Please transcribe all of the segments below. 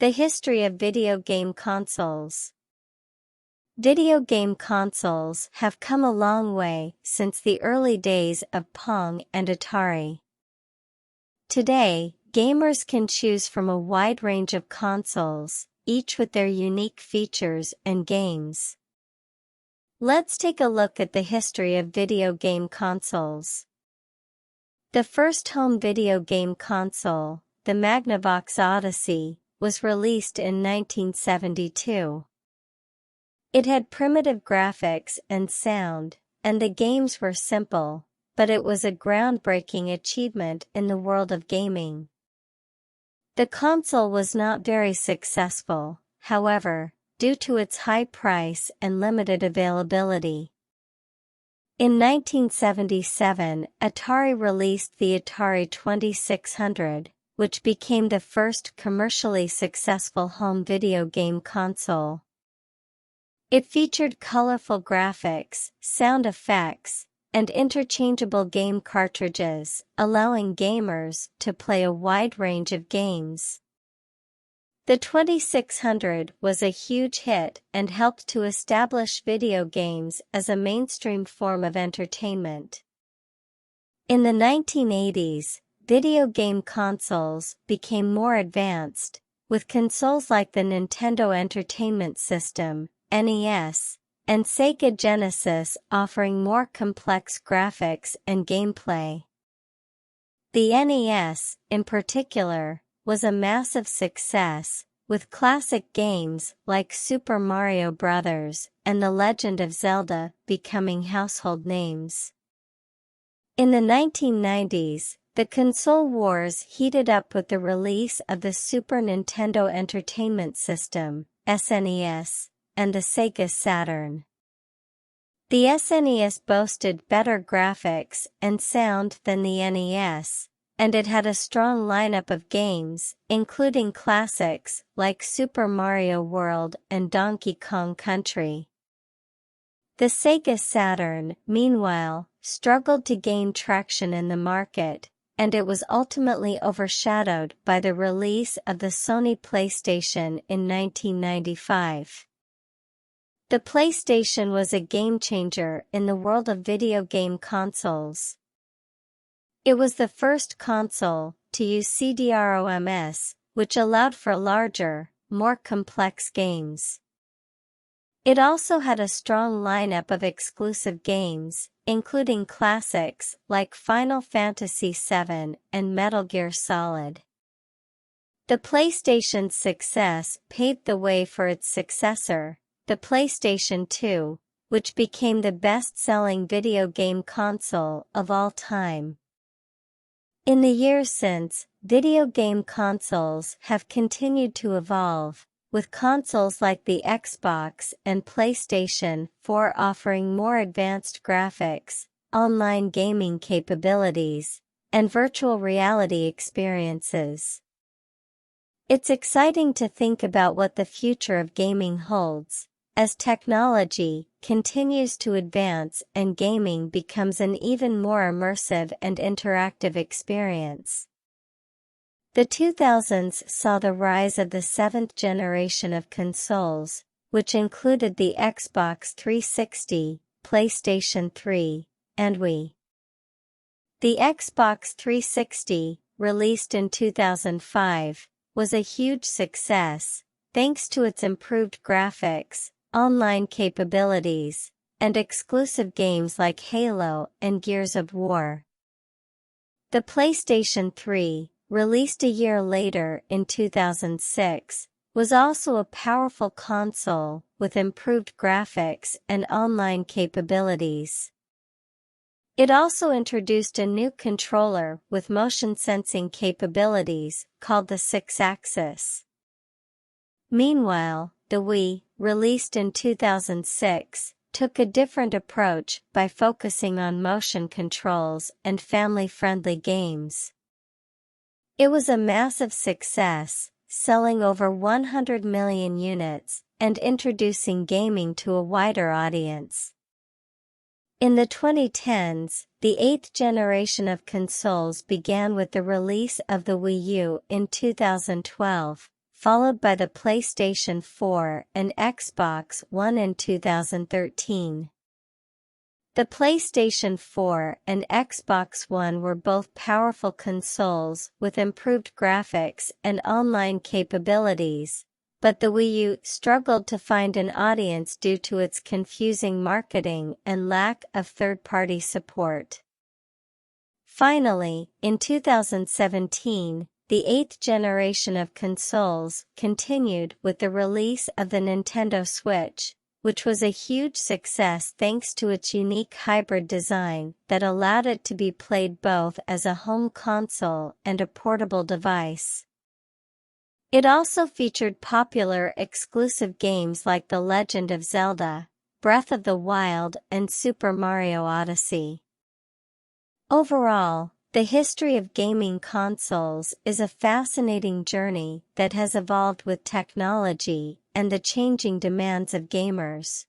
The history of video game consoles. Video game consoles have come a long way since the early days of Pong and Atari. Today, gamers can choose from a wide range of consoles, each with their unique features and games. Let's take a look at the history of video game consoles. The first home video game console, the Magnavox Odyssey, was released in 1972. It had primitive graphics and sound, and the games were simple, but it was a groundbreaking achievement in the world of gaming. The console was not very successful, however, due to its high price and limited availability. In 1977, Atari released the Atari 2600, which became the first commercially successful home video game console. It featured colorful graphics, sound effects, and interchangeable game cartridges, allowing gamers to play a wide range of games. The 2600 was a huge hit and helped to establish video games as a mainstream form of entertainment. In the 1980s, video game consoles became more advanced, with consoles like the Nintendo Entertainment System, NES, and Sega Genesis offering more complex graphics and gameplay. The NES, in particular, was a massive success, with classic games like Super Mario Bros. And The Legend of Zelda becoming household names. In the 1990s, the console wars heated up with the release of the Super Nintendo Entertainment System, SNES, and the Sega Saturn. The SNES boasted better graphics and sound than the NES, and it had a strong lineup of games, including classics like Super Mario World and Donkey Kong Country. The Sega Saturn, meanwhile, struggled to gain traction in the market, and it was ultimately overshadowed by the release of the Sony PlayStation in 1995. The PlayStation was a game-changer in the world of video game consoles. It was the first console to use CD-ROMs, which allowed for larger, more complex games. It also had a strong lineup of exclusive games, including classics like Final Fantasy VII and Metal Gear Solid. The PlayStation's success paved the way for its successor, the PlayStation 2, which became the best-selling video game console of all time. In the years since, video game consoles have continued to evolve, with consoles like the Xbox and PlayStation 4 offering more advanced graphics, online gaming capabilities, and virtual reality experiences. It's exciting to think about what the future of gaming holds, as technology continues to advance and gaming becomes an even more immersive and interactive experience. The 2000s saw the rise of the seventh generation of consoles, which included the Xbox 360, PlayStation 3, and Wii. The Xbox 360, released in 2005, was a huge success, thanks to its improved graphics, online capabilities, and exclusive games like Halo and Gears of War. The PlayStation 3, released a year later in 2006, was also a powerful console with improved graphics and online capabilities. It also introduced a new controller with motion sensing capabilities called the Sixaxis. Meanwhile, the Wii, released in 2006, took a different approach by focusing on motion controls and family-friendly games. It was a massive success, selling over 100 million units and introducing gaming to a wider audience. In the 2010s, the eighth generation of consoles began with the release of the Wii U in 2012, followed by the PlayStation 4 and Xbox One in 2013. The PlayStation 4 and Xbox One were both powerful consoles with improved graphics and online capabilities, but the Wii U struggled to find an audience due to its confusing marketing and lack of third-party support. Finally, in 2017, the eighth generation of consoles continued with the release of the Nintendo Switch, which was a huge success thanks to its unique hybrid design that allowed it to be played both as a home console and a portable device. It also featured popular exclusive games like The Legend of Zelda, Breath of the Wild, and Super Mario Odyssey. Overall, the history of gaming consoles is a fascinating journey that has evolved with technology and the changing demands of gamers.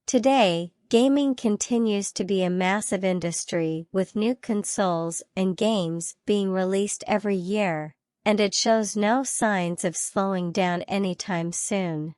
Today, gaming continues to be a massive industry with new consoles and games being released every year, and it shows no signs of slowing down anytime soon.